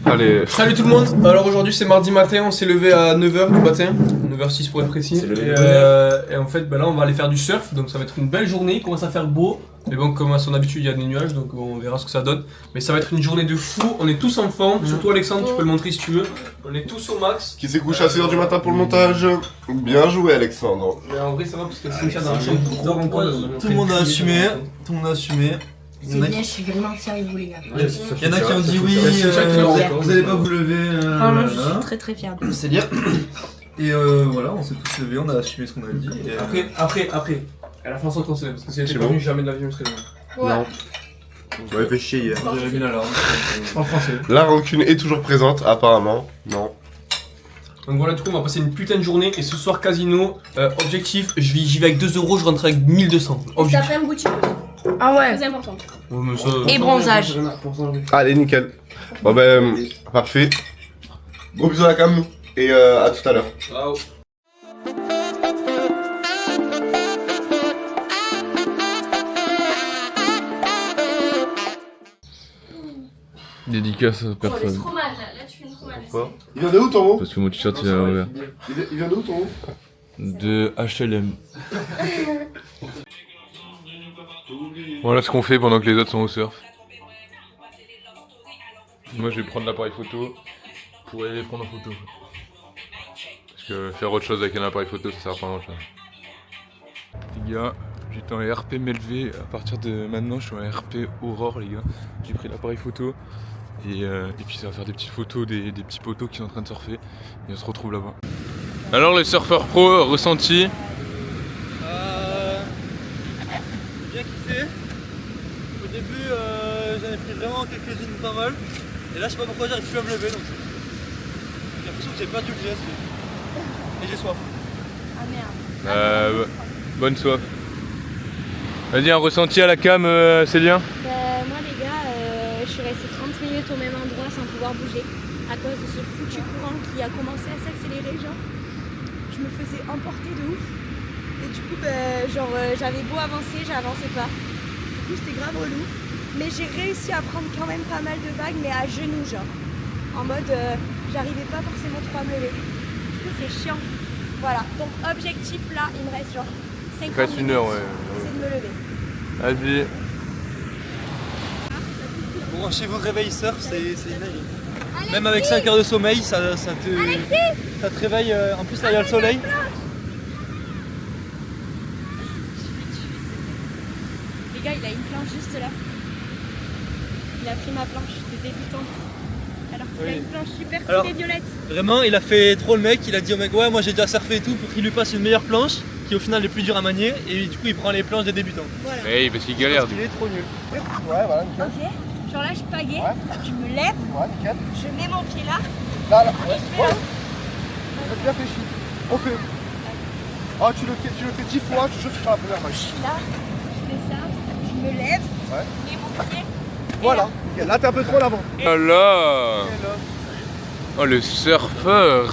Allez. Salut tout le monde. Alors aujourd'hui c'est mardi matin, on s'est levé à 9h du matin, 9h06 pour être précis. Et en fait là on va aller faire du surf, donc ça va être une belle journée, il commence à faire beau. Mais bon, comme à son habitude il y a des nuages, donc on verra ce que ça donne. Mais ça va être une journée de fou, on est tous en forme, surtout Alexandre, tu peux le montrer si tu veux. On est tous au max. Qui s'est couché à 6h du matin pour le montage. Bien joué Alexandre. Mais en vrai ça va parce que Cynthia dans la chambre qui dort encore. Tout le monde a assumé, tout le monde a assumé. C'est bien, je suis vraiment fière de vous les gars. Il y en a qui ont dit oui, vous allez pas vous lever. Vraiment, je suis très très fière de vous. C'est bien. Et voilà, on s'est tous levés, on a assumé ce qu'on a dit. Et Après, elle a fait en sorte qu'on se lève, parce que si elle était pas venue, jamais de la vie on serait là. Non. Ouais, fait chier hier. j'avais mis l'alarme. En français. La rancune est toujours présente, apparemment. Non. Donc voilà, du coup on va passer une putain de journée et ce soir casino, objectif, j'y vais avec 2 euros, je rentre avec 1200. Cet Objectif. après-midi boutique. Ah ouais. Très important. Ouais, mais ça, Et bronzage. Allez, nickel. Bon ben, parfait. Gros bisous à la cam. Et à tout à l'heure. Ciao. Dédicace à Oh, le personne. fromage, là tu fais une fromage. Pourquoi Il vient de où ton mot Parce que mon t-shirt il est ouvert. Il vient de où ton mot De HLM. Voilà ce qu'on fait pendant que les autres sont au surf. Moi je vais prendre l'appareil photo pour aller les prendre en photo. Parce que faire autre chose avec un appareil photo ça sert pas à grand chose. Les gars, j'étais en RP Melvé, à partir de maintenant je suis en RP Aurore les gars. J'ai pris l'appareil photo et puis ça va faire des petites photos des petits poteaux qui sont en train de surfer et on se retrouve là-bas. Alors les surfeurs pro, ressenti? Bien kiffé. Au début, j'en ai pris vraiment quelques-unes pas mal. Et là, je sais pas pourquoi j'arrive plus à me lever. Donc j'ai l'impression que j'ai perdu le geste. Et j'ai soif. Ah merde. Bonne soif. Vas-y, un ressenti à la cam, Célien? Moi les gars, je suis restée 30 minutes au même endroit sans pouvoir bouger à cause de ce foutu courant qui a commencé à s'accélérer genre. Je me faisais emporter de ouf. Et du coup, j'avais beau avancer, j'avançais pas. Du coup, c'était grave relou. Mais j'ai réussi à prendre quand même pas mal de vagues, mais à genoux, genre. En mode, j'arrivais pas forcément trop à me lever. Du coup, c'est chiant. Voilà. Donc, objectif là, il me reste genre 50 Il reste une minutes. heure, ouais. C'est de me lever. Vas-y. Bon, chez vous, réveil surf, c'est magique. Même avec 5 heures de sommeil, ça te réveille. En plus, là, il y a le soleil. Les gars, il a une planche juste là. Il a pris ma planche de débutant. Alors qu'il a une planche super stylée violette. Vraiment, il a fait trop le mec. Il a dit au mec, ouais, moi j'ai déjà surfé et tout pour qu'il lui passe une meilleure planche qui au final est plus dure à manier. Et du coup, il prend les planches des débutants. Voilà. Hey, parce qu'il galère. Parce qu'il est trop nul. Ouais, voilà, nickel. Ok. Genre là, je pagaie. Je me lève. Ouais, nickel. Je mets mon pied là. Là, là. Et je fais là. Bien fait, chic. On fait. Ah, tu le fais 10 fois, tu jures que tu feras la première vague. Je suis là. Je fais ça. Je me lève. Ouais. Je mets mon pied. Voilà, nickel. Là, t'es un peu trop à l'avant. Oh là! Oh le surfeur!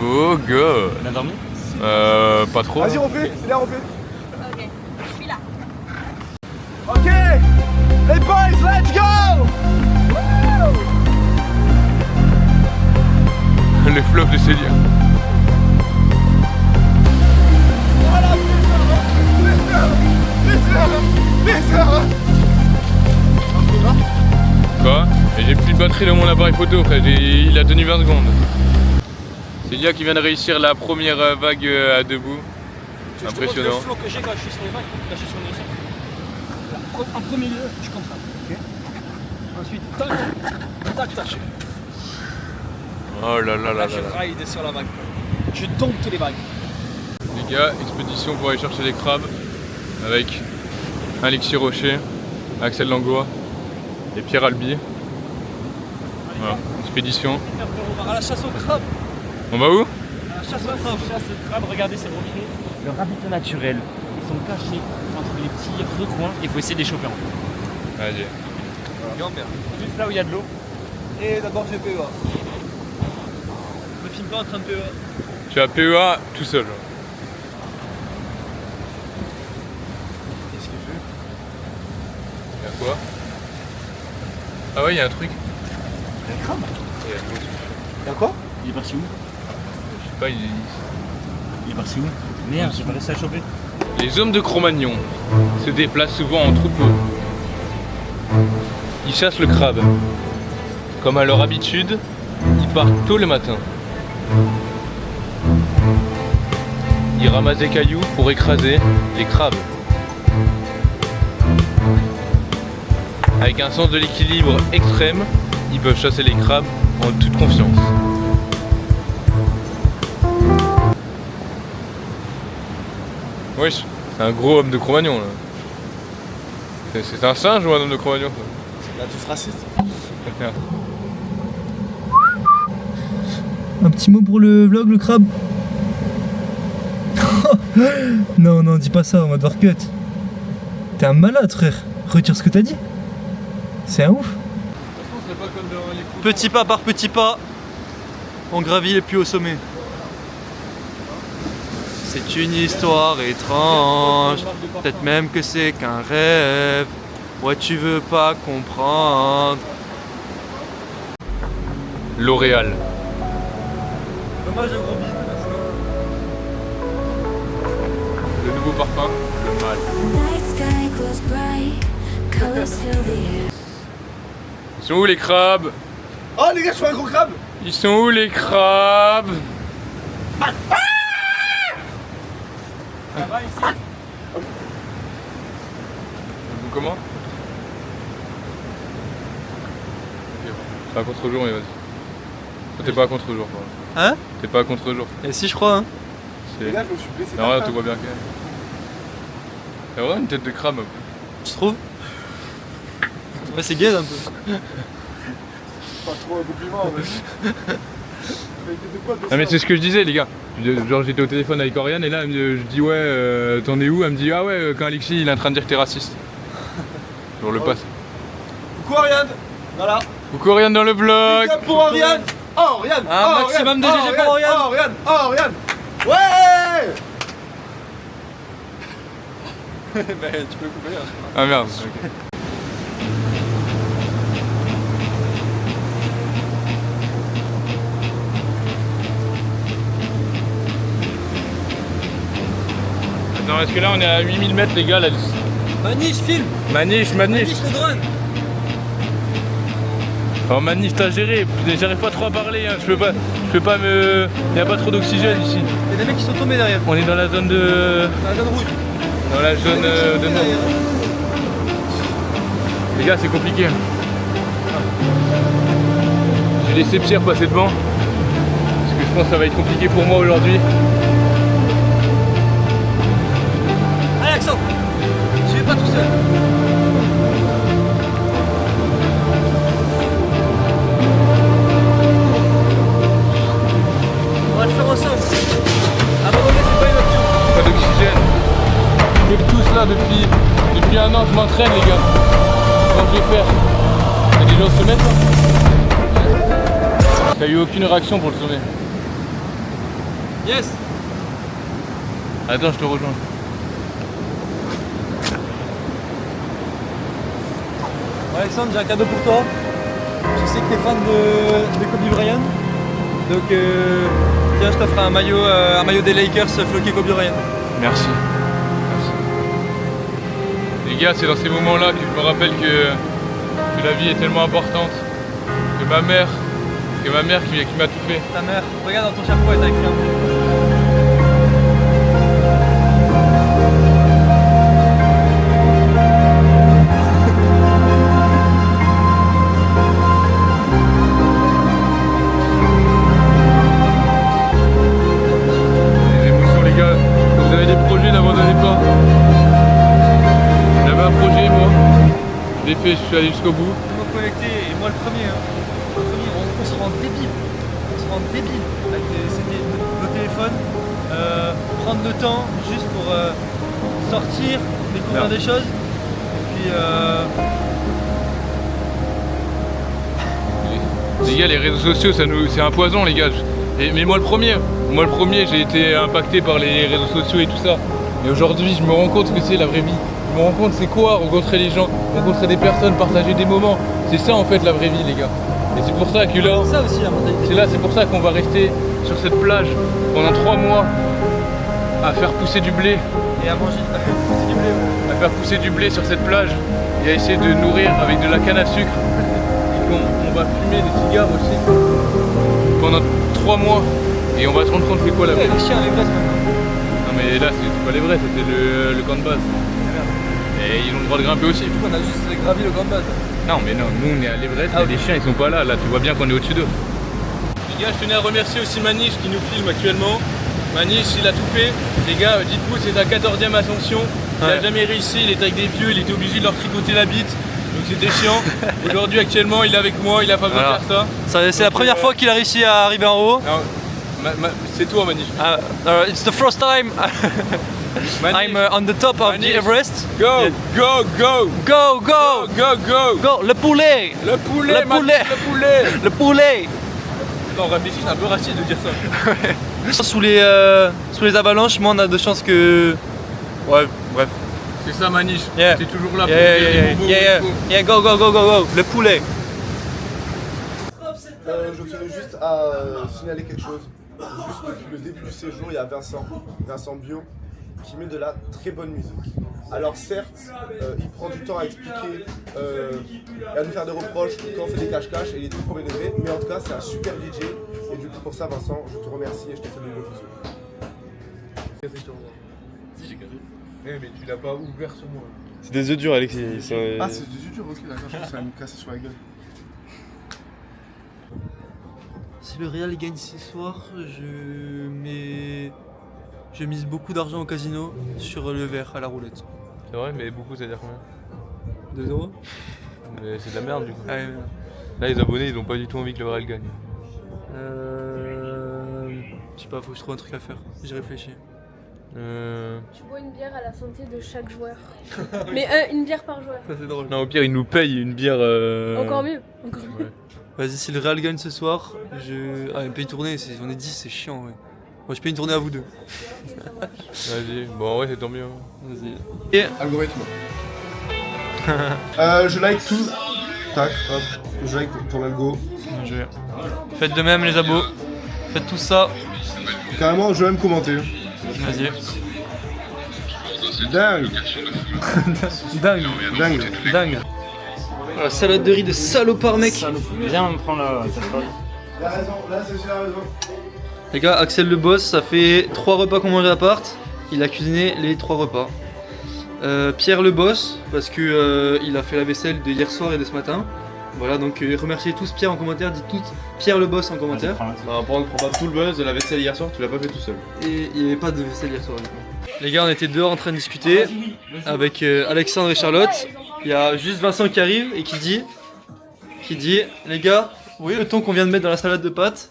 Beau gars! Il a dormi? Pas trop. Vas-y, refais, c'est bien, refais. Ok. Je suis là. Ok! Les boys, let's go! Le flop de Célien. Voilà, Quoi? Et j'ai plus de batterie dans mon appareil photo, frère. Il a tenu 20 secondes. Célia qui vient de réussir la première vague à debout. Impressionnant. Le flow que j'ai quand je suis sur les vagues, quand je suis sur le surf. En premier lieu, je compte ça. Ok. Ensuite, tac, tac. Oh là là là Là, là je là. ride sur la vague. Je tombe tous les vagues. Les gars, expédition pour aller chercher les crabes avec Alexis Rocher, Axel Langlois et Pierre Albi. Voilà, expédition. On va à la chasse aux crabes. On va où? À la chasse aux crabes, regardez ces robinets. Leur habitat naturel, ils sont cachés entre les petits recoins, il faut essayer de les choper. Vas-y. Gambert. Juste là où il y a de l'eau. Et d'abord j'ai PEA. Ne filme pas en train de PEA. Tu as PEA tout seul. Qu'est-ce qu'il fait? Il y a quoi? Ah ouais, il y a un truc. Un crabe. Y'a quoi? Il est parti où? Je sais pas, Il est parti où? Merde, j'ai pas réussi à le choper. Les hommes de Cro-Magnon se déplacent souvent en troupeau. Ils chassent le crabe. Comme à leur habitude, ils partent tôt le matin. Ils ramassent des cailloux pour écraser les crabes. Avec un sens de l'équilibre extrême, ils peuvent chasser les crabes en toute confiance. Wesh, c'est un gros homme de Cro-Magnon là. C'est un singe ou un homme de Cro-Magnon ça? Là, tu seras raciste. Un petit mot pour le vlog, le crabe. Non, non, dis pas ça, on va devoir cut. T'es un malade, frère. Retire ce que t'as dit. C'est un ouf. Petit pas par petit pas, on gravit les plus hauts sommets. C'est une histoire étrange, peut-être même que c'est qu'un rêve. Ouais, tu veux pas comprendre. L'Oréal. Dommage, un gros bide. Le nouveau parfum, le mal. Night sky glows bright, colors fill the air. Ils sont où les crabes? Oh les gars, je fais un gros crabe. Ils sont où les crabes? Vous comment? C'est un contre-jour, mais vas-y. Toi, t'es pas à contre-jour, toi. Hein? T'es pas à contre-jour. Et si je crois, hein? C'est... Les gars, je me suis blessé. Non, regarde, tu vois bien qu'elle. T'as vraiment une tête de crabe un peu. Tu trouves? Ouais, c'est gay un peu. Pas trop un compliment, mais. Ah mais c'est ce que je disais les gars. Genre j'étais au téléphone avec Oriane et là je dis ouais t'en es où? Elle me dit ah ouais quand Alexis il est en train de dire que t'es raciste. Genre le passe. Coucou Ariane. Voilà. Coucou Oriane dans le vlog. Big up pour Oriane. Oh Oriane. Un oh, maximum de Oriane. GG pour Oriane. Oh Oriane. Oh Oriane. Ouais. Bah tu peux couper hein. Ah merde. Ok. Attends, est-ce que là on est à 8000 mètres les gars là? Maniche, filme. Maniche. Maniche le drone. Oh Maniche t'as géré, j'arrive pas trop à parler hein. Je peux pas me... Il y a pas trop d'oxygène ici. Il y a des mecs qui sont tombés derrière. On est dans la zone de... Dans la zone rouge. Dans la zone de nord. Les gars c'est compliqué. J'ai laissé Pierre passer devant. Parce que je pense que ça va être compliqué pour moi aujourd'hui. Allez Axel. Je vais pas tout seul. On va le faire ensemble. Abandonner c'est pas une option. Pas d'oxygène. Je fais tous là depuis un an je m'entraîne les gars. Comment je vais faire? T'as des gens au sommet toi? T'as eu aucune réaction pour le sommet. Yes. Attends je te rejoins. Bon, Alexandre, j'ai un cadeau pour toi. Je sais que t'es fan de Kobe Bryant. Donc tiens, je t'offre un maillot des Lakers floqué Kobe Bryant. Merci. Les gars, c'est dans ces moments-là que je me rappelle que la vie est tellement importante. Que ma mère qui m'a tout fait. Ta mère, regarde dans ton chapeau, elle t'a écrit un mot. Les émotions les gars, quand vous avez des projets, n'abandonnez pas. J'avais un projet moi, je l'ai fait, je suis allé jusqu'au bout. On m'a connecté, et moi le premier, hein. On se rend débile. On se rend débile avec nos téléphones. Prendre le temps juste pour sortir, découvrir des choses. Et puis Les gars, les réseaux sociaux, c'est un poison les gars. Mais moi le premier, j'ai été impacté par les réseaux sociaux et tout ça. Et aujourd'hui, je me rends compte que c'est la vraie vie. Je me rends compte c'est quoi rencontrer les gens, rencontrer des personnes, partager des moments. C'est ça en fait la vraie vie les gars. Et c'est pour ça que là, C'est ça aussi la mentalité. c'est pour ça qu'on va rester sur cette plage pendant 3 mois à faire pousser du blé. Et à manger, à faire pousser du blé. Ouais. À faire pousser du blé sur cette plage et à essayer de nourrir avec de la canne à sucre. Et on va fumer des cigares aussi pendant 3 mois et on va se rendre compte c'est quoi la vraie. Les chiens, les vrais maintenant. Non mais là c'est pas les vrais, c'était le camp de base. Et ils ont le droit de grimper aussi. On a juste gravi le camp de base. Non mais non, nous on est à l'Everest et les chiens ils sont pas là, là tu vois bien qu'on est au-dessus d'eux. Les gars, je tenais à remercier aussi Manish qui nous filme actuellement. Manish il a tout fait. Les gars, dites-vous c'est sa 14e ascension. Il a jamais réussi, il était avec des vieux, il était obligé de leur tricoter la bite. Donc c'était chiant. Aujourd'hui actuellement il est avec moi, il a pas besoin de faire ça. C'est la première fois qu'il a réussi à arriver en haut. C'est toi Manish. It's the first time I'm on the top of the Everest. Go, go, go, Go, go, go, go. go, le poulet, Le poulet, Le poulet. Manish, le poulet. le poulet. Non, réfléchis, c'est un peu raciste de dire ça. Sous les avalanches, moi on a de chances que... Ouais, bref. C'est ça Manish, Yeah. t'es toujours là pour Yeah, dire yeah, les yeah, bobos yeah, et yeah, tout. yeah, go, go, go, go, go, le poulet. Je tenais juste à signaler quelque chose. Juste depuis le début du séjour, il y a Vincent Bio, qui met de la très bonne musique. Alors certes, il prend du temps à expliquer et à nous faire des reproches quand on fait des cache-cache et il est très premier degré, mais en tout cas c'est un super DJ et du coup pour ça Vincent, je te remercie et je te fais des gros bisous. Si j'ai cassé. Mais tu l'as pas ouvert sur moi. C'est des œufs durs, Alexis. Ah c'est du dur, ok d'accord, je pense que ça va me casser sur la gueule. Si le Real gagne ce soir, je mise beaucoup d'argent au casino sur le verre à la roulette. C'est vrai, mais beaucoup ça veut dire combien? 2 euros. Mais c'est de la merde du coup. Ah, ouais. Là les abonnés ils ont pas du tout envie que le Real gagne. Je sais pas, faut que je trouve un truc à faire. J'ai réfléchi. Tu bois une bière à la santé de chaque joueur. Mais une bière par joueur. Ça c'est drôle. Non au pire ils nous payent une bière. Encore mieux. Encore mieux. Ouais. Vas-y, si le Real gagne ce soir, Ah, il paye une tournée, on est 10, c'est chiant, ouais. Moi je paye une tournée à vous deux. Vas-y, bon ouais c'est tant mieux. Vas-y. Algorithme. Je like tout. Tac, hop. Je like ton algo. Bien joué. Faites de même les abos. Faites tout ça. Carrément, je vais même commenter. Vas-y. Dingue. Dingue. Dingue. Dingue. La salade de riz de salopard mec. Viens, on prend la. Il a raison, là c'est la raison. Les gars, Axel le boss, ça fait 3 repas qu'on mange à l'appart. Il a cuisiné les 3 repas. Pierre le boss, parce que il a fait la vaisselle de hier soir et de ce matin. Voilà, donc remerciez tous Pierre en commentaire, dites tous Pierre le boss en commentaire. Non, prends pas tout le buzz de la vaisselle hier soir, tu l'as pas fait tout seul. Et il n'y avait pas de vaisselle hier soir. Les gars, on était dehors en train de discuter avec Alexandre et Charlotte. Il y a juste Vincent qui arrive et qui dit les gars, oui, le thon qu'on vient de mettre dans la salade de pâtes,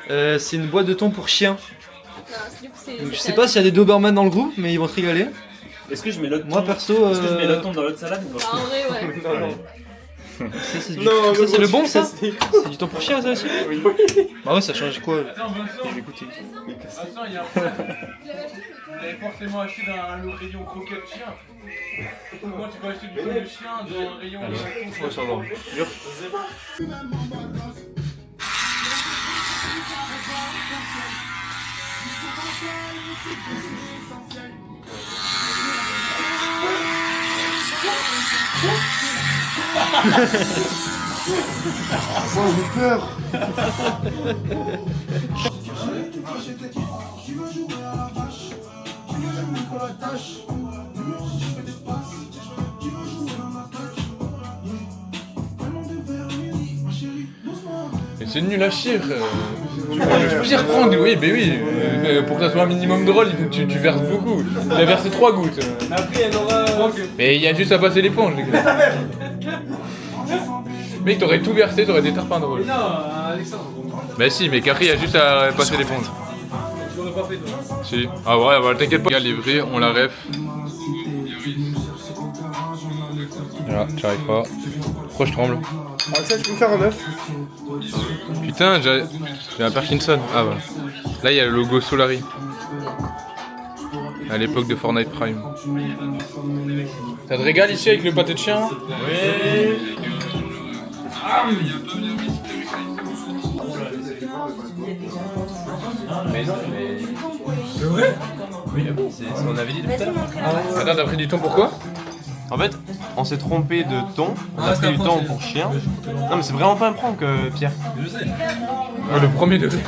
c'est une boîte de thon pour chiens. Donc, je sais pas s'il y a des Doberman dans le groupe, mais ils vont te régaler. Est-ce que je mets l'autre Moi perso. Est-ce que je mets l'autre thon dans l'autre salade ou pas? En vrai, ouais. Ça, c'est le bon ça. C'est du thon pour chien ça aussi. Bah ouais, ça change quoi? Je vais goûter. Attends, il y a un problème. Vous avez forcément acheté dans le rayon croquette chien. Comment tu peux acheter du thon de chien dans un rayon Oh, j'ai peur. Mais c'est nul à chier frère. Je peux y reprendre, oui, mais oui. Pour que ça soit un minimum drôle, il faut que tu verses beaucoup. Il a versé 3 gouttes. Après, elle aura. Mais il y a juste à passer l'éponge, les gars. Mec, t'aurais tout versé, t'aurais des tarpins drôles. Non, Alexandre. Bah si, mais Capri a juste à passer l'éponge. Tu l'aurais pas fait toi. Si. Ah ouais, bah, t'inquiète pas. Regarde les vrais, on la ref. Voilà, tu arrives pas. Pourquoi je tremble? Ah, ça, tu peux me faire un œuf? Putain, j'ai un Parkinson. Ah voilà. Là, il y a le logo Solari. À l'époque de Fortnite Prime. Ça te régale ici avec le pâté de chien? Oui. Mais non, mais. C'est vrai? Oui, c'est ce qu'on avait dit depuis tout à l'heure. Attends, t'as pris du thon pourquoi? En fait, on s'est trompé de thon, on a pris du thon pour chien. Non mais c'est vraiment pas un prank, Pierre. Je sais. Le premier degré.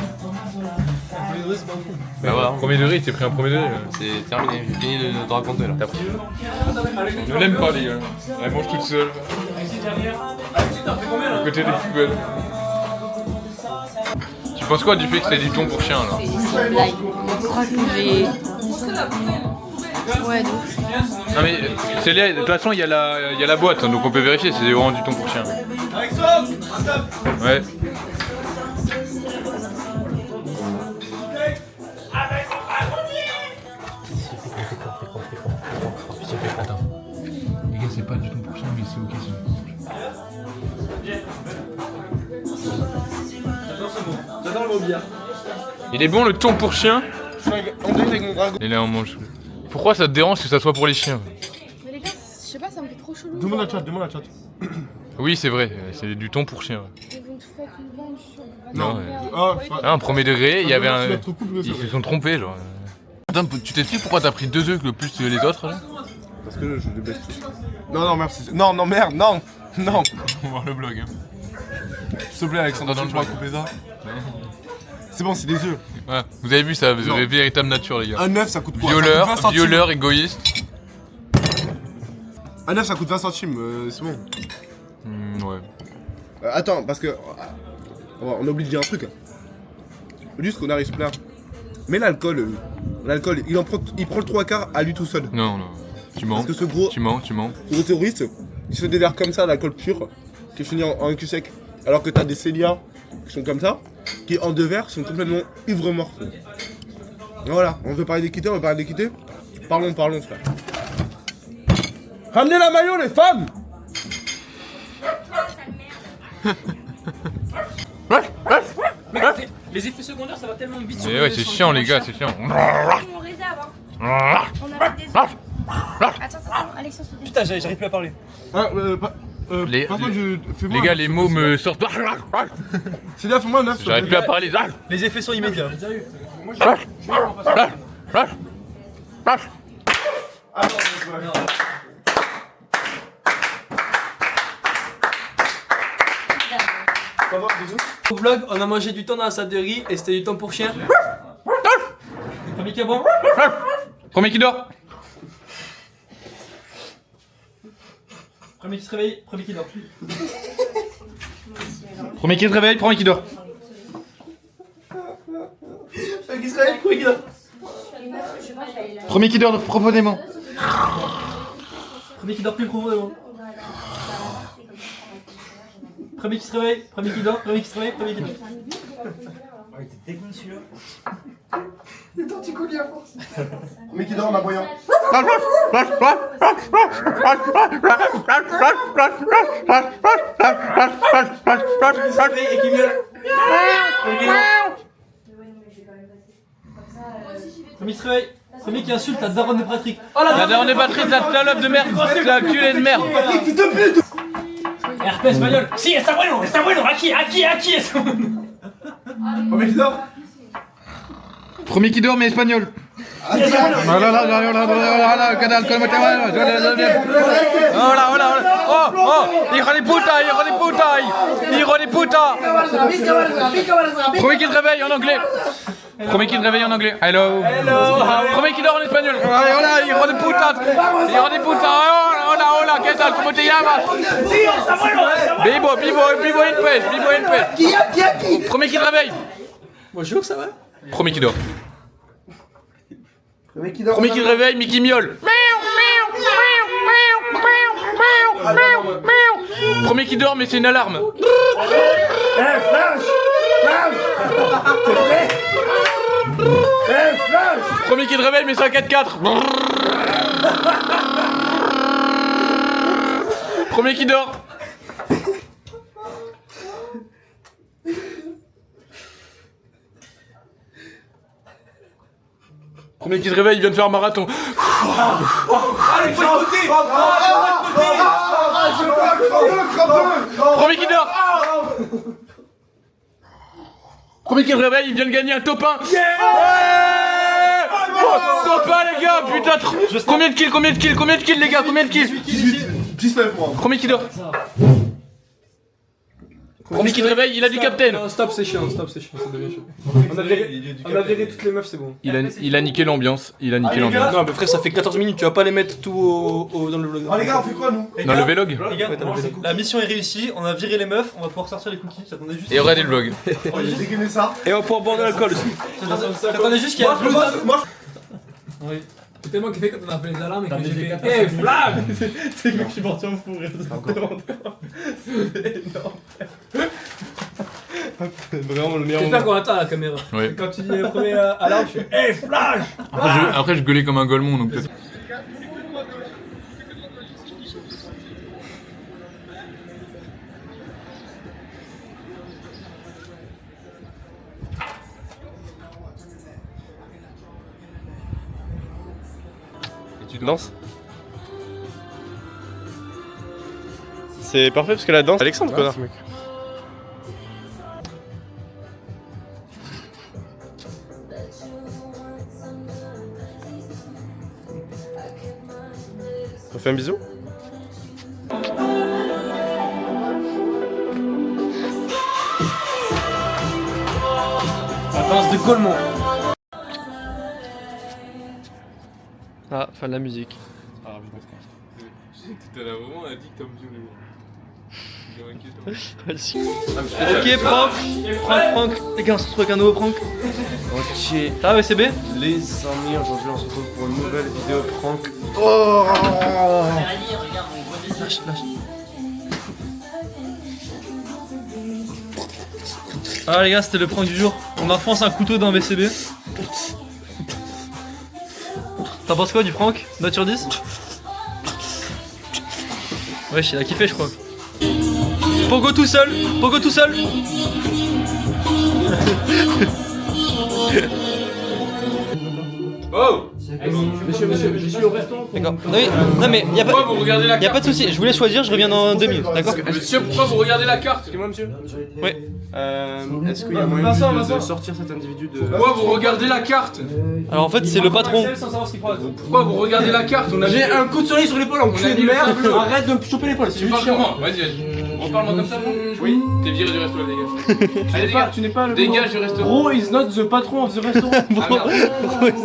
Bah voilà. Premier degré, il s'est pris un premier degré. C'est terminé, j'ai fini de te raconter là. T'as pris. Ne l'aime pas les gars. Elle mange toute seule. À côté des poubelles. Tu penses quoi du fait que c'est du thon pour chien là? C'est une blague. Je crois que j'ai. Ouais, donc. Non mais c'est de toute façon il y a la boîte hein, donc on peut vérifier si c'est vraiment du thon pour chien. Ouais. Attends. Les gars c'est pas du thon pour chien mais c'est ok sinon. J'adore le mot bière. Il est bon le thon pour chien? On donne avec mon dragon. Et là on mange. Pourquoi ça te dérange que ça soit pour les chiens? Mais les gars, je sais pas, ça me fait trop chelou. Demande la chat, demande la chat. Oui c'est vrai, c'est du thon pour chien. Ils vont tout faire une vente sur. Non, Ah, un premier degré, il y avait un. Trop cool, Ils se sont trompés genre. Attends, tu t'expliques pourquoi t'as pris 2 œufs que plus que les autres là? Parce que je les baisse tous. Non, merci. Non, merde, non. Non. On va voir le blog hein. S'il te plaît, Alexandre, Dans le tu m'as blog. coupé ça. C'est bon, c'est des œufs. Ouais, vous avez vu ça, vous Non. avez véritable nature les gars. Un œuf, ça coûte quoi? Ça coûte 20 Violeur, centimes. violeur, égoïste. Un œuf, ça coûte 20 centimes, c'est bon. Ouais. Attends, parce que. On oublie de dire un truc. Juste qu'on arrive plein. Mais l'alcool, il prend le 3/4 à lui tout seul. Non, non. Tu mens. Parce que ce gros Tu mens. terroriste, il se fait des verres comme ça, l'alcool pur, qui finit en cul sec. Alors que t'as des Célia qui sont comme ça, qui en 2 verres sont complètement ivres morts. Voilà, on veut parler d'équité, Parlons, frère. Ramenez la maillot, les femmes! Les effets secondaires, ça va tellement vite sur Mais ouais, c'est chiant les gars, c'est chiant. On réserve, hein. On a des. Attends, Alexandre, s'il te plaît. Putain, j'arrive plus à parler. Les gars, les mots me sortent. C'est là, fais-moi un œuf. J'arrive plus à parler. Les effets sont immédiats. Au vlog, on a mangé du thon dans la salle de riz et c'était du thon pour chien. Premier qui est bon. Premier qui dort. Premier qui se réveille, premier qui dort. Premier qui se réveille, premier qui dort. Premier qui se réveille, premier qui dort. Premier qui dort profondément. Premier qui dort plus profondément. Premier qui se réveille, premier qui dort, premier qui se réveille, premier qui dort. Oh, il était technique celui-là. Il est torticolis à force. Mais qui dort en aboyant. Et qui miaule. Premier qui se réveille, premier qui insulte la daronne de Patrick. Oh La dernière batterie, la salope de merde, la culée de merde. RP espagnol. Si, está bueno, aquí, está bueno. Premier qui dort. Premier qui dort mais espagnol. Hijo de puta. Premier qui se réveille en anglais. Hello. Premier qui dort en espagnol. Hola, hijo de puta. Hola, ¿qué tal? ¿Cómo te llamas? Bibo in pez. Premier qui se réveille. Bonjour, ça va? Premier qui dort. Premier qui dort. Premier qui se réveille, Mickey miaule. Premier qui dort mais c'est une alarme. Premier qui se réveille mais c'est un 4x4. Premier qui dort. Premier qui se réveille, il vient de faire un marathon. Allez, faut écouter. Premier qui dort. Premier qui réveille, il vient de gagner un top 1. Yeah top 1 les gars, putain. Combien de kills les gars, combien de kills? 19 moi. Premier qui dort. Premier qui te réveille, il a du captain. Non, stop, c'est chiant, ça devient chiant. On a viré toutes les meufs, c'est bon. Il a niqué l'ambiance, Non Non, mais frère, ça fait 14 minutes, tu vas pas les mettre tout dans le vlog. Oh les gars, on fait quoi nous? Dans le vlog. Les gars, la mission est réussie, on a viré les meufs, on va pouvoir sortir les cookies, j'attendais juste. Et regardez le vlog. J'ai dégainé ça. Et on va pouvoir boire de l'alcool aussi. J'attendais juste qu'il y ait un peu Oui. C'est tellement kiffé quand on a fait les alarmes et que j'ai fait hey, flag. C'est que je suis parti en fou, Vraiment le meilleur J'espère qu'on attend la caméra. Oui. Quand tu dis le premier alarme, je fais hey, flash. Après je gueulais comme un golemon donc peut-être. Tu danses? C'est parfait parce que la danse, Alexandre, connard. On fait un bisou? La danse de Golemont. Ah, fin de la musique. T'as vraiment addict comme Dieu les Ok, prank. Les gars, on se retrouve avec un nouveau prank. Ok. Ça va, VCB? Les amis, aujourd'hui on se retrouve pour une nouvelle vidéo prank. Lâche. Ah les gars, c'était le prank du jour. On enfonce un couteau dans VCB. T'en penses quoi du prank? Note sur 10? Wesh, il a kiffé je crois. Pogo tout seul. Oh Monsieur, je suis au restaurant. D'accord. Non mais y a Pourquoi vous regardez la y a carte? pas de soucis, je vous laisse choisir, je reviens dans 2 minutes, d'accord? Monsieur, pourquoi vous regardez la carte? Excusez-moi monsieur. Oui. Est-ce qu'il y a moyen de sortir cet individu de... Pourquoi vous regardez la carte? Alors en fait c'est le patron. Sans savoir ce qu'il prend. Pourquoi vous regardez la carte? On a J'ai un coup de soleil sur l'épaule, enculé de merde. Arrête de me choper l'épaule. Tu parles comment? Vas-y. Reparle-moi comme ça, non? Oui. T'es viré du resto, dégage. Allez, Tu n'es pas le... Dégage du restaurant. Bro is not the patron of the restaurant. Ah merde.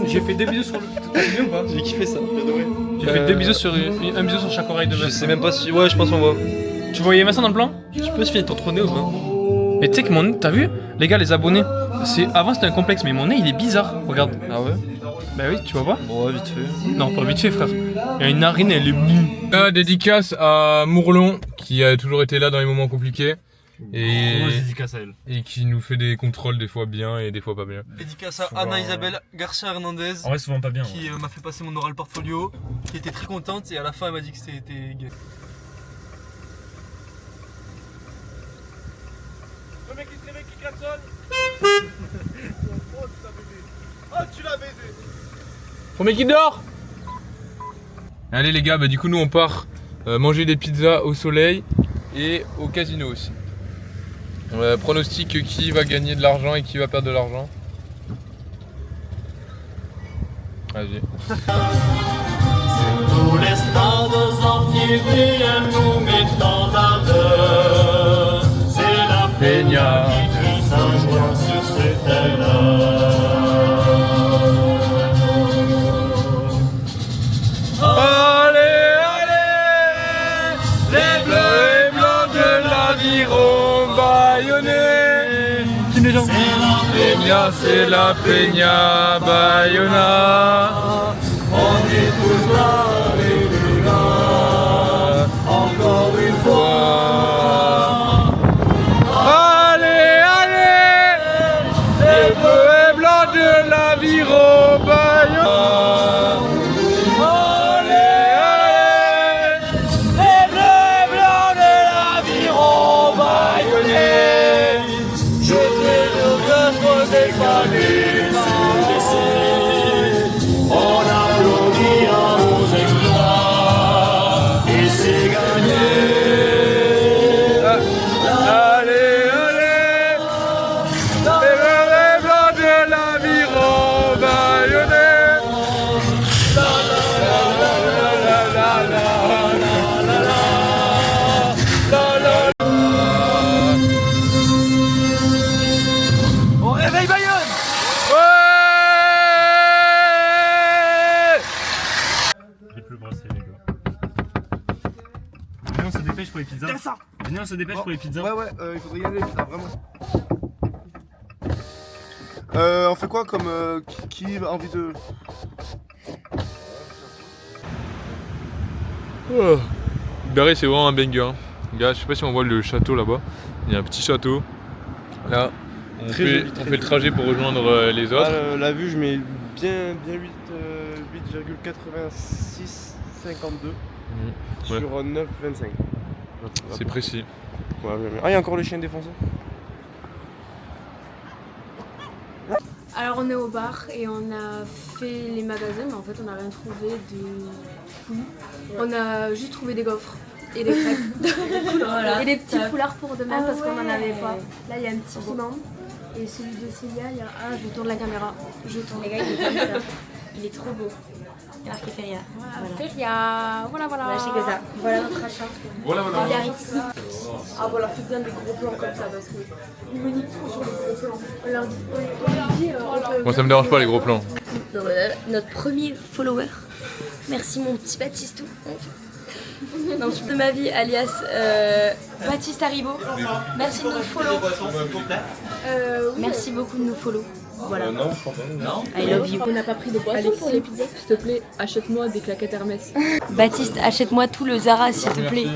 J'ai fait 2 bisous sur le. T'as filmé ou pas? J'ai kiffé ça. J'ai fait 2 bisous sur un bisou sur chaque oreille de Je Vincent. sais même pas si... Ouais je pense qu'on voit. Tu voyais Vincent dans le plan? Tu peux se finir ton trône ou pas? Mais tu sais que mon nez, t'as vu? Les gars, les abonnés, avant c'était un complexe, mais mon nez il est bizarre. Regarde. Ah ouais? Bah oui, tu vois pas? Ouais vite fait. Non, pas vite fait, frère. Il y a une narine, elle est Là, dédicace à Mourlon qui a toujours été là dans les moments compliqués Dédicace à elle. et qui nous fait des contrôles des fois bien et des fois pas bien. Dédicace à Anna Isabelle Garcia Hernandez. En vrai, souvent pas bien. Qui m'a fait passer mon oral portfolio, qui était très contente et à la fin elle m'a dit que c'était gay. Le mec qui se réveille, qui klaxonne. Oh tu l'as baisé. Premier qui dort. Allez les gars, bah du coup nous on part manger des pizzas au soleil et au casino aussi. Pronostic qui va gagner de l'argent et qui va perdre de l'argent. Vas-y. Tous les stades anti-brillants nous mettons dans l'heure. C'est la peña qui s'envoie sur cette terre-là. Allez, allez, les bleus et blancs de l'aviron bâillonnés. C'est la peña Bayona. On est tous là, les gars, encore une fois. Allez, allez, les bleus et blancs de l'aviron Bayona. On applaudit à nos exploits et c'est gagné. ça. Venez, on se dépêche pour les pizzas. Ouais, il faudrait y aller, putain, vraiment. On fait quoi comme qui a envie de... Oh. Barré, c'est vraiment un banger. Hein. Gars, je sais pas si on voit le château là-bas. Il y a un petit château. Là, on fait le trajet pour rejoindre les autres. La vue, je mets bien 8,86 52 sur 9,25. C'est précis. Ouais, il y a encore le chien défoncé. Alors on est au bar et on a fait les magasins, mais en fait on n'a rien trouvé de fou. On a juste trouvé des gaufres et des crêpes. Voilà. Et des petits foulards pour demain parce qu'on n'en avait pas. Là il y a un petit piment et celui de Célia, il y a... Ah, je tourne la caméra. Je tourne. Les gars, il est comme ça. Il est trop beau. Il y a marqué Feria. Voilà. Feria, voilà. On va acheter que ça. Voilà notre achat. Voilà. Ah voilà, faites bien des gros plans comme ça parce que ils me niquent trop sur les gros plans. On leur dit, Moi, ça me dérange pas les gros plans. Notre premier follower. Merci mon petit Baptistou. Non, de ma vie, alias Baptiste Haribo. Merci de nous follow. Merci beaucoup de nous follow. Voilà. Non, je pense pas. Non. I love you. On n'a pas pris de boisson pour les pizzas. S'il te plaît, achète-moi des claquettes Hermès. Baptiste, achète-moi tout le Zara s'il te plaît.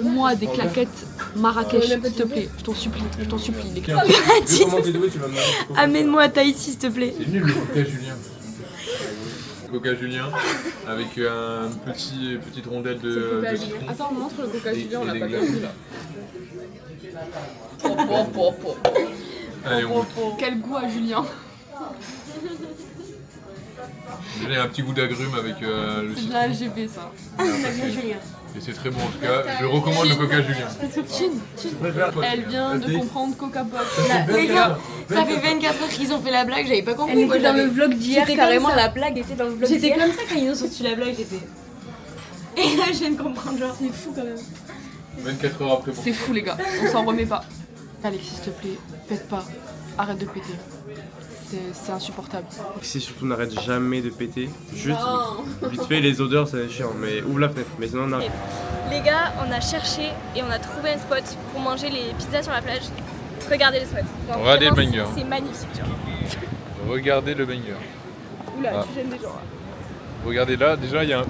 Moi des claquettes Marrakech, s'il te plaît. Je t'en supplie, les claquettes. Baptiste, amène-moi à Tahiti s'il te plaît. C'est nul le Coca Julien. Coca Julien avec petite rondelle de citron. Attends, on montre le Coca Julien, on l'a pas glaces. vu là. Allez, Quel goût à Julien. il y a un petit goût d'agrumes avec le C'est de citron. la LGB ça. Et c'est très bon en tout cas. Je recommande le Coca Julien. Elle vient de comprendre Coca-Cola. Les gars, ça fait 24 heures qu'ils ont fait la blague, j'avais pas compris. Elle était dans le vlog d'hier, carrément la blague était dans le vlog d'hier. J'étais comme ça quand ils ont sorti la blague, j'étais. Et là je viens de comprendre genre. C'est fou quand même. 24 heures après. C'est fou les gars, on s'en remet pas. Alexis, s'il te plaît, pète pas. Arrête de péter. C'est insupportable. Si surtout n'arrête jamais de péter. Juste vite fait les odeurs c'est chiant mais ouvre la fenêtre. Mais sinon on arrête. Les gars, on a cherché et on a trouvé un spot pour manger les pizzas sur la plage. Regardez le spot. Donc, regardez le vraiment, banger. C'est magnifique. Tu vois. Regardez le banger. Oula, Ah. tu gênes des gens. Là. Regardez là, déjà il y a un.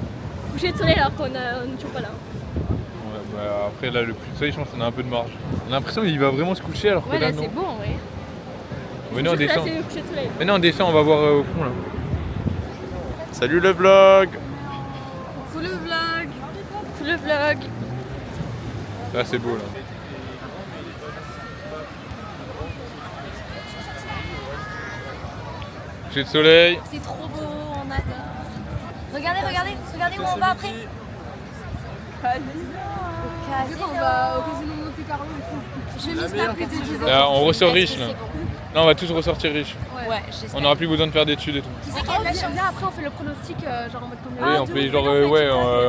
Coucher de soleil alors qu'on n'est toujours pas là. Ouais, bah, après là le plus de soleil je pense qu'on a un peu de marge. On a l'impression qu'il va vraiment se coucher alors que Ouais, là là non. c'est beau en vrai. Venez on Juste là, descend. c'est le coucher de soleil. Venez on descend, on va voir au fond là. Salut le vlog. Coucou le vlog. Coucou le vlog. Là c'est beau là. Coucher de soleil. C'est trop beau, on adore. Regardez où on va après. Vu qu'on va au casino Monte Carlo et tout. Je vais m'y snap que t'es disant. Là, on ressort riche là. Là on va tous ressortir riches. Ouais, j'espère. On n'aura plus besoin de faire d'études et tout. Qui c'est qui a de la chance? Après on fait le pronostic genre en mode combien. Oui, on fait genre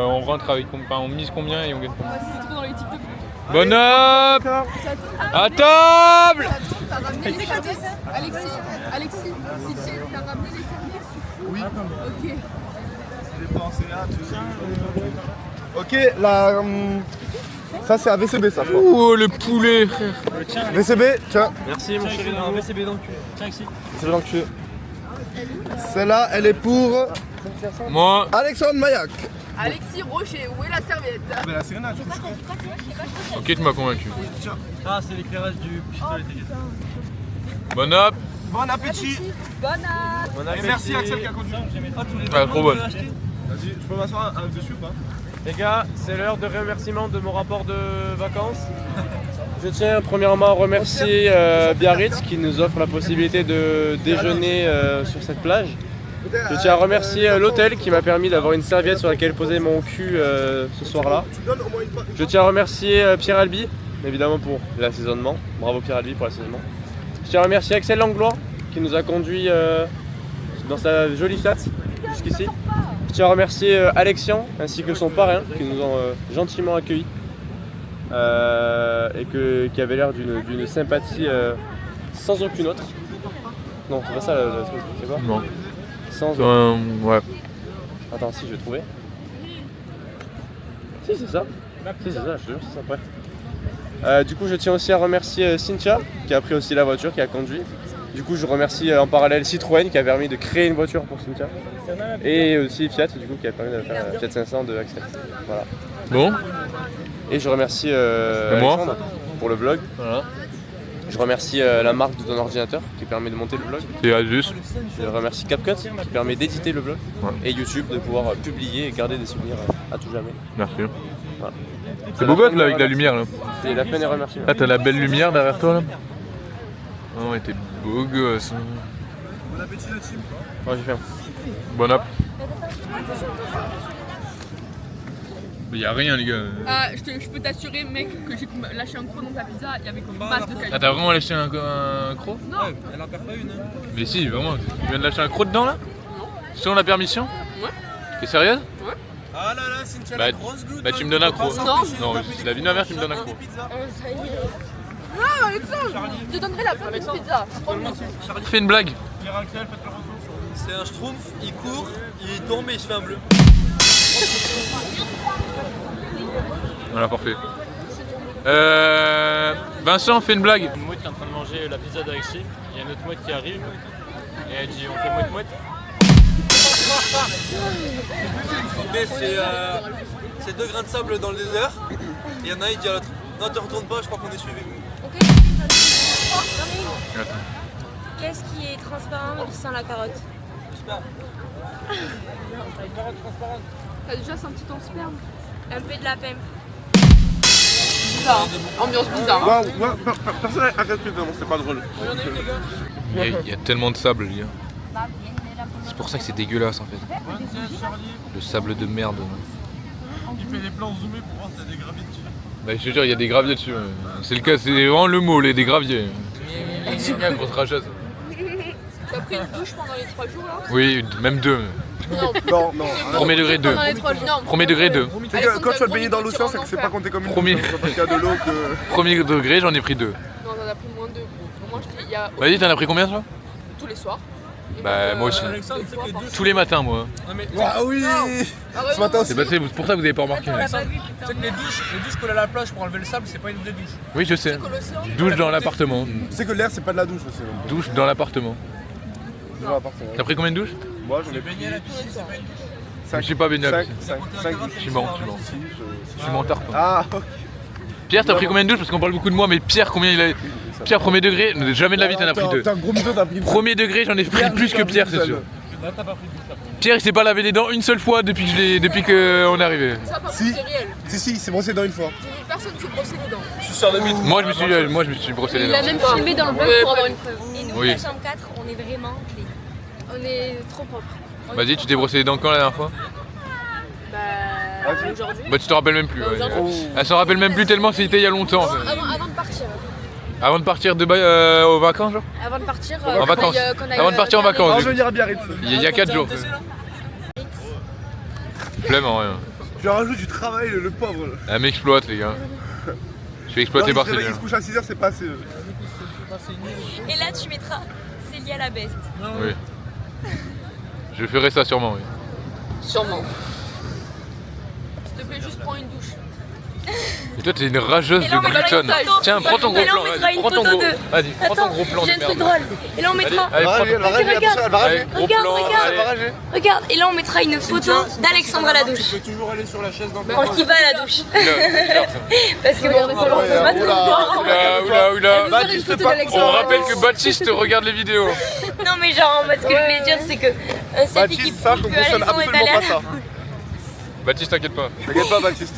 on rentre avec enfin, on mise combien et on gagne combien. C'est trop dans les TikTok. Bonne up. À table. Mais c'est quoi ça Alexis, si tu as ramené les serviettes, Oui. ok. J'ai pensé à tout ça. Ok, là. Ça c'est un VCB ça. Oh le poulet. VCB, tiens. Merci mon chéri. Un VCB dans le cul. Tiens ici. C'est dans le cul. Celle-là, elle est pour Moi. Alexandre Maillac. Alexis Rocher, où est la serviette? Mais la sérénade, Ok, tu m'as convaincu. Ah, c'est l'éclairage du pistolet, t'inquiète. Bonne up. Bon appétit. Bonne nuit. Et merci Axel qui a conduit. Ah, trop bonne. Vas-y, je peux m'asseoir dessus ou pas? Les gars, c'est l'heure de remerciement de mon rapport de vacances. Je tiens premièrement à remercier Biarritz qui nous offre la possibilité de déjeuner sur cette plage. Je tiens à remercier l'hôtel qui m'a permis d'avoir une serviette sur laquelle poser mon cul ce soir-là. Je tiens à remercier Pierre Albi, évidemment pour l'assaisonnement. Bravo Pierre Albi pour l'assaisonnement. Je tiens à remercier Axel Langlois qui nous a conduits dans sa jolie Fiat jusqu'ici. Je tiens à remercier Alexian ainsi que son parrain qui nous ont gentiment accueillis et qui avait l'air d'une sympathie sans aucune autre. Non, c'est pas ça le truc, c'est quoi? Non. Sans Ouais. Attends, si je vais trouver. Si, c'est ça. Si, c'est ça, je te jure, c'est ça. Bref. Du coup, je tiens aussi à remercier Cynthia qui a pris aussi la voiture, qui a conduit. Du coup, je remercie en parallèle Citroën qui a permis de créer une voiture pour Cynthia. Et aussi Fiat, du coup, qui a permis de faire Fiat 500 de Axel. Voilà. Bon. Et je remercie Alexandre pour le vlog. Voilà. Je remercie la marque de ton ordinateur qui permet de monter le vlog. C'est Asus. Je remercie CapCut qui permet d'éditer le vlog. Ouais. Et YouTube de pouvoir publier et garder des souvenirs à tout jamais. Merci. Voilà. C'est beau gosse là avec la lumière là. C'est la fin des remerciements. Ah, t'as la belle lumière derrière toi là. Oh, ouais, t'es beau gosse. Bon appétit la team. Ouais, j'ai faim. Bon app. Mais y'a rien les gars. Ah, je peux t'assurer, mec, que j'ai lâché un croc dans ta pizza, il y avait comme masse de qualité. Ah, t'as vraiment lâché un croc? Non. Ouais, elle en perd pas une. Hein. Mais si, vraiment. Tu viens de lâcher un croc dedans là? Non. Sans la permission? Ouais. T'es sérieuse? Ouais. Ah là là, Cynthia, Bah, la grosse gloutte. bah tu me donnes un croc. Non. Non, la vie de ma mère, tu me donnes un croc. Non, Alexandre, je te donnerai la petite pizza. Fais une blague. C'est un schtroumpf, il court, il tombe et il se fait un bleu. Voilà, parfait. Vincent, fais une blague. Une mouette qui est en train de manger la pizza d'Alexis. Il y a une autre mouette qui arrive et elle dit on fait mouette-mouette. C'est 2 grains de sable dans le désert. Et il y en a un, il dit à l'autre non, te retourne pas, je crois qu'on est suivi. Ok, qu'est-ce qui est transparent mais qui sent la carotte? T'as déjà senti ton sperme? Un peu de lapin. Bizarre, ambiance bizarre. Ouais, personne n'a calculé, c'est pas drôle. Il y a tellement de sable, les gars. C'est pour ça que c'est dégueulasse en fait. Le sable de merde. Il fait des plans zoomés pour voir si t'as des graviers dessus. Bah, je te jure, il y a des graviers dessus. C'est le cas, c'est vraiment le mot, des graviers. Grosse rageuse. T'as pris une douche pendant les 3 jours là? Oui, même 2. Non. Premier degré 2. Pendant les 3 jours. Non. Premier degré 2. C'est que quand tu vas te baigner dans l'océan, c'est que c'est pas compté comme une Premier. douche, parce qu'il y a de l'eau que. Premier degré, j'en ai pris 2. Non, t'en as pris moins de 2. Moi, il y a Vas-y, t'en as pris combien toi? tous les soirs. Et Bah, moi aussi. Tous les matins, moi. Ah oui. Ce matin aussi. C'est passé, c'est pour ça que vous avez pas remarqué. Tu sais que les douches collées à la plage pour enlever le sable, c'est pas une vraie douche. Oui, je sais. Douche dans l'appartement. Tu sais que l'air, c'est pas de la douche aussi. Douche dans l'appartement. Dans l'appartement. T'as pris combien de douches? Moi, j'en ai Baigner à la piscine, c'est pas une douche. Je suis pas baigné à la piscine. 5 Je suis mort. Je suis menteur. Ah, ok. Pierre, t'as pris combien de douches? Parce qu'on parle beaucoup de moi, mais Pierre, combien il a. Pierre, premier degré, jamais de la vie t'en as pris 2. T'as un gros mytho, t'as pris. Premier degré, j'en ai pris plus que Pierre, c'est sûr. Pierre, il s'est pas lavé les dents une seule fois depuis qu'on est arrivé. Ça, par contre, Si. c'est réel. Si, il s'est brossé dans une fois. Personne ne s'est brossé les dents. Je suis sûr de mythe. Moi, je me suis brossé les Il a dents. même filmé dans le vlog pour avoir une preuve. Et nous, Oui. la chambre 4, on est vraiment clean. On est trop propre. Vas-y, tu t'es brossé les dents quand la dernière fois? Bah, aujourd'hui. Bah, tu te rappelles même plus. Ouais. Aujourd'hui. Elle s'en rappelle même plus tellement c'était il y a longtemps. Avant de partir. Avant de partir aux vacances, genre? Avant de partir. En vacances. Avant de partir en vacances. Alors, je vais dire à Biarritz. Il y a 4 jours. Flemme en rien. Tu rajoutes du travail, le pauvre. Elle m'exploite, les gars. Je suis exploité par ces Il gens. se couche à 6h, c'est pas assez. Et là, tu mettras c'est lié à la best. Oui. Je ferai ça sûrement, oui. Sûrement. S'il te plaît, juste prends une douche. Et toi, t'es une rageuse Et là, on de mettra gluton. une photo. Tiens, prends ton gros Et là, on plan. mettra Vas-y, une prends ton photo gros. de- Vas-y, prends ton Attends, gros plan j'ai de un truc merde. drôle. Et là, on mettra. Allez, prends ton- Elle va rager, Regarde, Allez, gros plan, allez. Regarde, et là on mettra une photo d'Alexandre à la douche. Tu peux toujours aller sur la chaise dans Quand il va à la douche. Parce que Regardez pas Oula. Baptiste, pas. On rappelle que Baptiste regarde les vidéos. Non mais genre, en fait, ce que je voulais dire c'est que Sophie qui Baptiste, sache prouve qu'on que cautionne Alexandre est absolument à pas l'air. ça. Baptiste, t'inquiète pas. T'inquiète pas, Baptiste.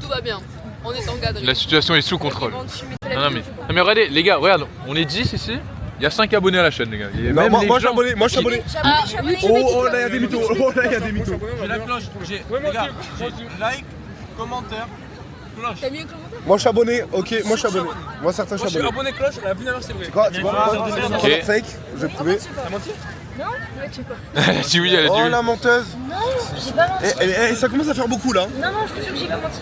Tout va bien. On est encadré. La situation est sous contrôle. Non mais regardez, les gars, regarde, on est 10 ici. Il y a 5 abonnés à la chaîne, les gars. Et Non, même moi les je suis gens- abonné, moi je suis abonné. Ah, Oh là, il y a des mythos. Oh là, il y a des mythos. J'ai la cloche, j'ai like, commentaire, cloche. T'as mis un commentaire? Moi je suis abonné, ok, moi je suis abonné. Moi certains je Moi je suis suis abonné. abonné cloche, la vie c'est vrai. Tu vois, Ok. fake, je vais prouver. T'as menti? Non, ouais, tu sais pas. Elle a dit oui, elle a dit Oh oui. la menteuse. Non, j'ai pas menti. Ça commence à faire beaucoup là. Non, non, je te jure que j'ai pas menti.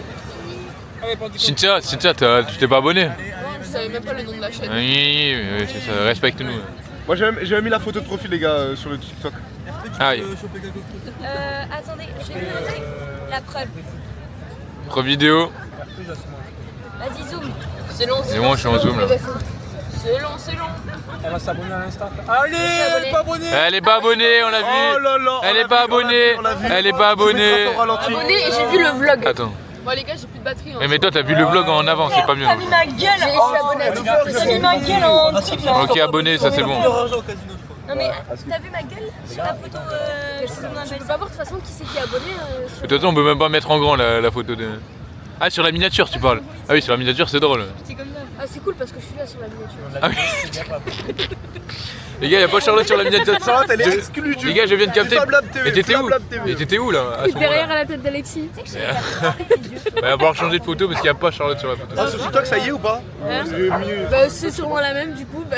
Cynthia, tu t'es pas abonné? Je savais même pas le nom de la chaîne. Oui, c'est ça, respecte-nous. Moi j'ai même mis la photo de profil les gars sur le TikTok. Aïe. Attendez, je vais vous montrer la preuve. Preuve vidéo. Vas-y, zoom. C'est long, C'est bon, je suis en zoom là. C'est long, c'est long. Elle va s'abonner à l'instant. Allez, elle est pas abonnée. Elle est pas abonnée, on l'a vu. Oh là là, Elle est pas abonnée. Elle est pas abonnée. Abonné et j'ai vu le vlog. Attends. Bon les gars, j'ai plus de batterie. Mais toi, t'as vu le vlog en avant, c'est pas mieux. T'as mis ma gueule T'as mis ma gueule en truc là. Ok, abonné, ça c'est bon. Non mais t'as vu ma gueule sur la photo Je peux pas voir de toute façon qui c'est qui est abonné. De toute façon, on peut même pas mettre en grand la photo de. Ah, sur la miniature, tu parles. Ah oui, sur la miniature, c'est drôle. C'est comme ça. Ah, c'est cool parce que je suis là sur la miniature. Ah oui. Les gars, y'a pas Charlotte sur la miniature. Charlotte, elle est exclue du. Les gars, je viens de capter. Mais t'étais où? Mais t'étais où là à ce Derrière moment-là à la tête d'Alexis. Il va falloir changer de photo parce qu'il n'y a pas Charlotte sur la photo. Ah, c'est sur toi que ça y est ou pas? Hein bah, c'est sûrement la même du coup. Bah,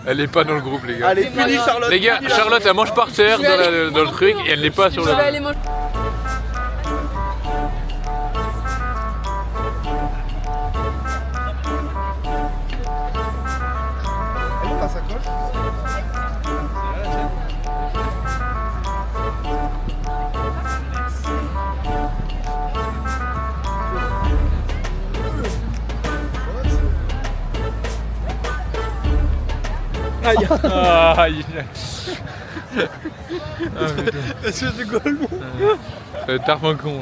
Elle est pas dans le groupe, les gars. Allez, punis Charlotte. Les gars, Charlotte, elle mange par terre dans le truc et elle n'est pas sur je vais le. aller manger. Elle est pas sa coche? Aïe. Aïe. Est-ce que tu rigoles, mon? Tarpin con.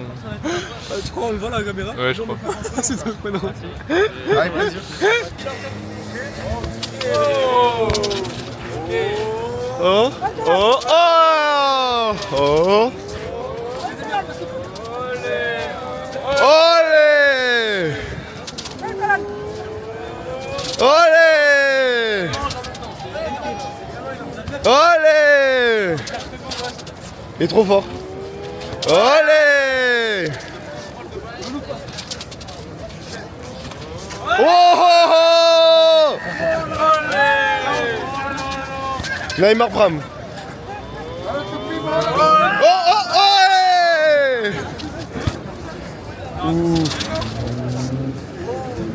Tu crois on le voit la caméra? Ouais, je crois. C'est ton prénom. Avec plaisir. Oh Oh oh oh oh. Olé! Olé! Olé! Il est trop fort. Olé! Oh oh oh! Neymar Pram. Oh oh oh! Ouh.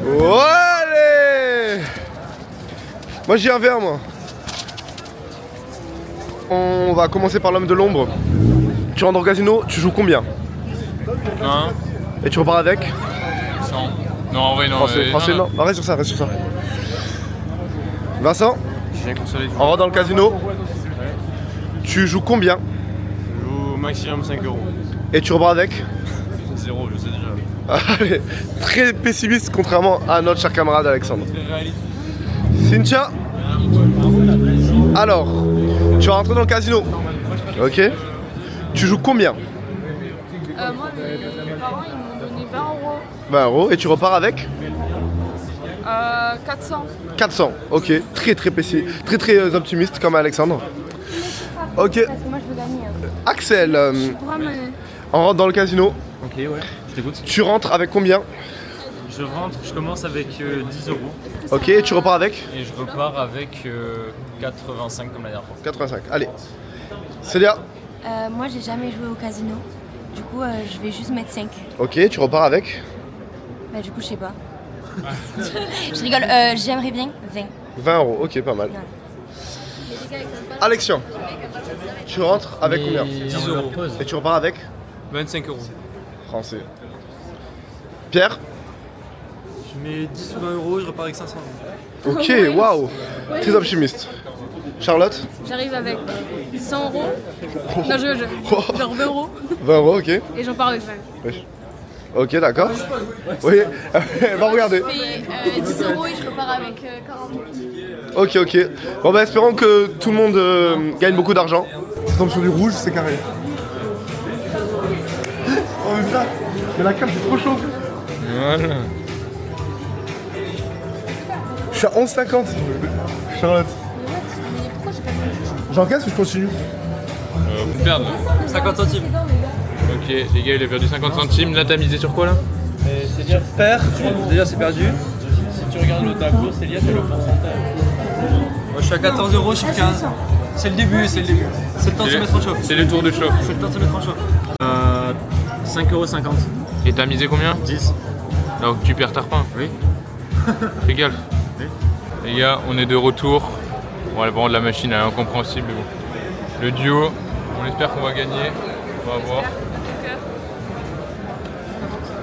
Oh, allez! Moi j'ai un verre moi. On va commencer par l'homme de l'ombre. Tu rentres au casino, tu joues combien? 1. Et tu repars avec? 100. Non, en vrai, non. Français, non. Reste sur ça, reste sur ça. Vincent, on rentre dans le casino. Tu joues combien? Je joue au maximum 5 €. Et tu repars avec? 0, je sais déjà. Allez, très pessimiste contrairement à notre cher camarade Alexandre. Très réaliste. Cynthia, alors, tu vas rentrer dans le casino. Ok. Tu joues combien? Moi, mes parents, ils m'ont donné 20 €. 20 € et tu repars avec? 400. 400, ok. Très très optimiste comme Alexandre. Ok. Parce que moi je veux gagner. Axel, on rentre dans le casino. Ok, ouais, je t'écoute. Tu rentres avec combien? Je commence avec 10 €. Ok, et tu repars avec? Et je repars avec 85 comme la dernière fois. 85, allez. Célia? Moi j'ai jamais joué au casino. Du coup je vais juste mettre 5. Ok, tu repars avec? Bah du coup je sais pas. Je rigole, j'aimerais bien 20. 20 €, ok, pas mal. Alexian, tu rentres avec combien? 10 €. Et tu repars avec? 25 €. Français. Pierre? Je mets 10 ou 20 €, je repars avec 500 €. Ok, waouh, très optimiste. Charlotte? J'arrive avec 100 €. Non, genre 20 €. 20 €, ok. Et j'en pars avec 20. Oui. Ok, d'accord. Oui, va regarder. Je fais 10 € et je repars avec 40 €. Ok, ok. Bon bah espérons que tout le monde gagne beaucoup d'argent. Ça tombe sur du rouge, c'est carré. Oh mais frère, mais la carte c'est trop chaud. Voilà. Je suis à 11,50. Charlotte. J'encaisse ou je continue? Vous perdre. 50 centimes. Ok, les gars, il a perdu 50 centimes. Là, t'as misé sur quoi là? Célia perd, déjà c'est perdu. Si tu regardes le tableau, Célia c'est le pourcentage. Moi je suis à 14 €, je suis 15. C'est le début, c'est le début. C'est le temps de se mettre en chauffe. C'est le tour de chauffe. C'est le temps de se mettre en chauffe. 5,50 €. Et t'as misé combien? 10. Donc tu perds Tarpin. Oui. Fais gaffe. Oui. Les gars, on est de retour. Bon, vraiment, la machine est incompréhensible. Mais bon. Le duo, on espère qu'on va gagner. On va voir.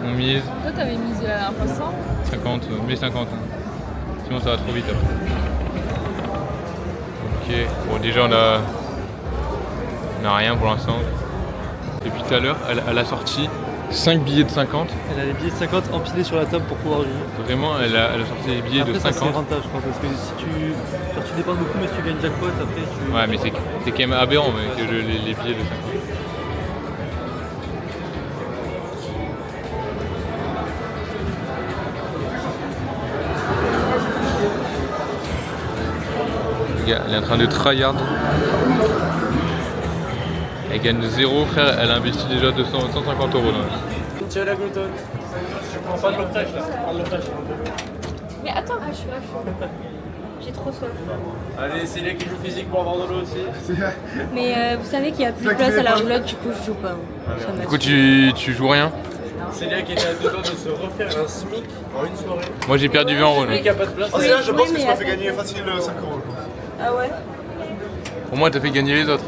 On mise Toi, t'avais mis un fois 100. 50, mais 50. Hein. Sinon ça va trop vite après. Ok, bon déjà on a rien pour l'instant. Depuis tout à l'heure, elle a sorti 5 billets de 50. Elle a les billets de 50 empilés sur la table pour pouvoir jouer. Vraiment, elle a sorti des billets après, de 50. C'est rentable, je pense, parce que si tu dépenses beaucoup, mais si tu gagnes jackpot, après tu. Ouais, mais c'est quand même aberrant que les billets de 50. Le gars, elle est en train de tryhard. Elle gagne 0, frère, elle a investi déjà 150 € dans la... Tiens la gloutonne. Je prends pas de l'eau fraîche là, prends de l'eau fraîche. Mais attends, je suis là. J'ai trop soif. Allez, c'est les qui jouent physique pour avoir de l'eau aussi. Mais vous savez qu'il n'y a plus de place à la roulotte, du coup je joue pas. Du coup, tu joues rien? Célia qui était à 2 ans de se refaire un SMIC en une soirée. Moi j'ai perdu 20 €. Le mec qui a pas de place. Oh, c'est là, je pense que tu m'as fait gagner facile 5 €. Ah ouais? Pour moi, t'as fait gagner les autres.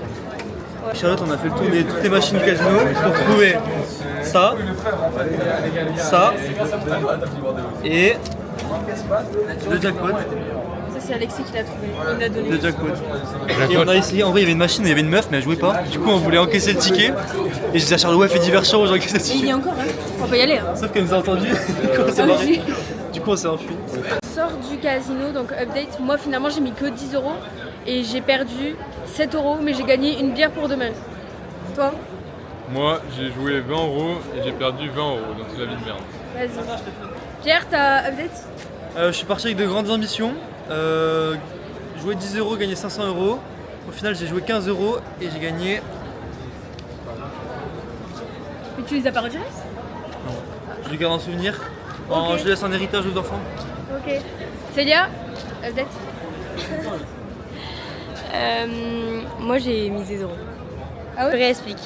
Charlotte, on a fait le tour de toutes les machines casino pour trouver ça et le jackpot. Ça, c'est Alexis qui l'a trouvé. Il me l'a donné. Le jackpot. Et on a essayé, en vrai il y avait une machine, il y avait une meuf mais elle jouait pas. Du coup on voulait encaisser le ticket. Et je disais à Charlotte, ouais fais diversion, j'encaisse le Et il ticket. y a encore, hein. On peut y aller. Hein. Sauf qu'elle nous a entendu. Du coup on s'est enfui. Sort du casino, donc update. Moi finalement j'ai mis que 10 € et j'ai perdu 7 € mais j'ai gagné une bière pour demain. Toi? Moi j'ai joué 20 € et j'ai perdu 20 €, donc c'est la vie de merde. Vas-y. Pierre, t'as update? Je suis parti avec de grandes ambitions. Jouer 10 €, gagner 500 €. Au final j'ai joué 15 € et j'ai gagné. Mais tu les as pas retirés? Je les garde en souvenir. Ok. Je laisse un héritage aux enfants. Ok. Célia, update? Moi j'ai mis 0. Ah ouais? Je réexplique.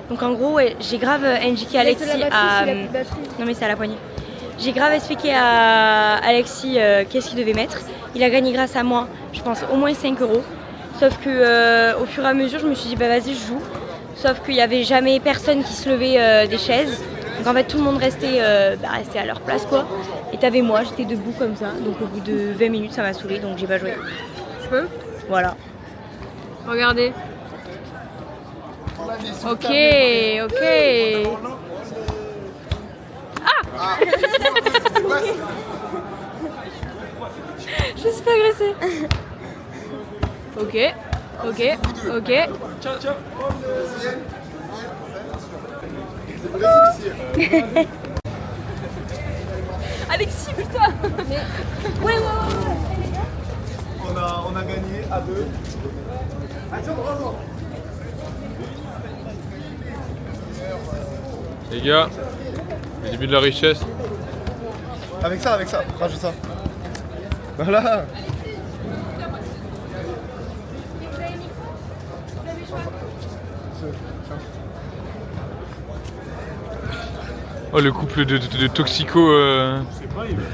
Donc en gros, ouais, j'ai grave indiqué à Alexis Non mais c'est à la poignée. J'ai grave expliqué à Alexis qu'est-ce qu'il devait mettre. Il a gagné grâce à moi, je pense au moins 5 €. Sauf que au fur et à mesure, je me suis dit bah vas-y je joue. Sauf qu'il n'y avait jamais personne qui se levait des chaises. Donc en fait tout le monde restait à leur place quoi. Et t'avais moi, j'étais debout comme ça. Donc au bout de 20 minutes ça m'a saoulé donc j'ai pas joué. Je peux? Voilà. Regardez. Ok. Ah Je suis pas agressée. Ok. Ciao. Alexis, putain. Ouais. On a gagné à 2. Les gars, le début de la richesse. Avec ça, rajoute ça. Voilà. Oh le couple de toxico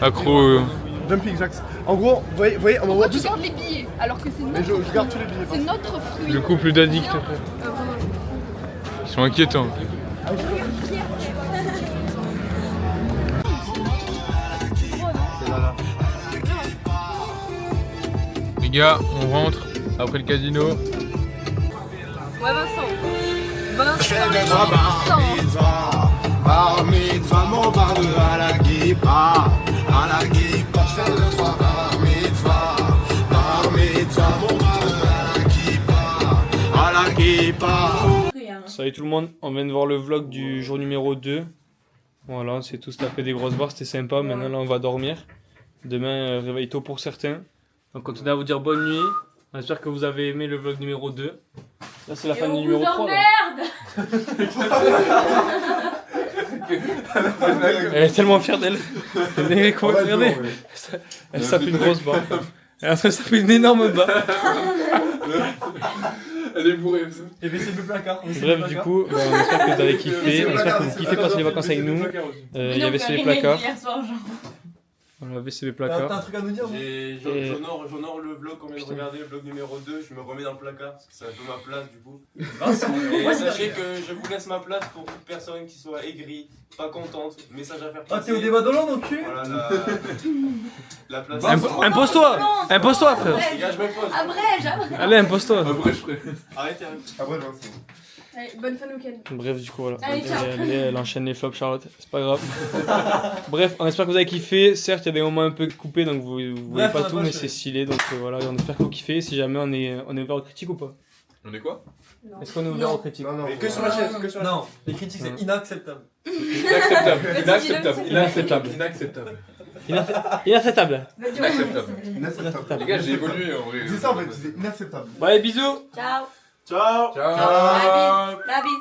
accro. Jumping Jacks. En gros, vous voyez, on va voir Tu gardes les billets alors que c'est notre. Je garde tous les billets. C'est notre fruit. Le couple d'addicts. Ils sont inquiétants. Les gars, on rentre après le casino. Ouais, Vincent. Bar mitzvah, mon bar de à la guipa, je fais 2 fois bar mitzvah, mon bar de à la guipa. Salut tout le monde, on vient de voir le vlog du jour numéro 2. Voilà, on s'est tous tapé des grosses barres, c'était sympa. Maintenant là on va dormir. Demain réveil tôt pour certains. Donc continuez à vous dire bonne nuit. On espère que vous avez aimé le vlog numéro 2. Là c'est la fin du numéro 3. Elle est tellement fière d'elle. Regardez. Elle tape une grosse barre. Elle est en train de taper une énorme barre. Elle est bourrée. Et puis c'est le placard. Bref, du coup, on espère que vous avez kiffé. On espère que vous kiffez passer les vacances avec nous. Il y avait sur les placards. Voilà, VCB T'as un placard. truc à nous dire, non? J'honore le vlog qu'on vient de regarder, le vlog numéro 2, je me remets dans le placard parce que c'est un peu ma place du coup. Et sachez que je vous laisse ma place pour toute personne qui soit aigrie, pas contente, message à faire passer. Ah, t'es au débat d'Hollande, enculé? Voilà la place. Impose-toi! Impose-toi, frère! Les gars, je me pose. Abrège. Allez, impose-toi! Après, je ferai. Arrêtez. Après, non, c'est bon. Allez, bonne fin de week-end. Bref, du coup, voilà. Allez, ciao. Elle enchaîne les flops, Charlotte. C'est pas grave. Bref, on espère que vous avez kiffé. Certes, il y a des moments un peu coupés, donc vous voyez pas tout, mais c'est stylé. Donc voilà, on espère que vous kiffez. Si jamais on est ouvert aux critiques ou pas? On est quoi? Est-ce qu'on est ouvert aux critiques? Non, Mais que sur la chaise, que sur la chaise. Non, les critiques c'est inacceptable. Inacceptable. Inacceptable. Inacceptable. Les gars, j'ai évolué en vrai. C'est ça en fait, c'est inacceptable. Bon, allez, bisous! Ciao. Ciao. Ciao. La bise.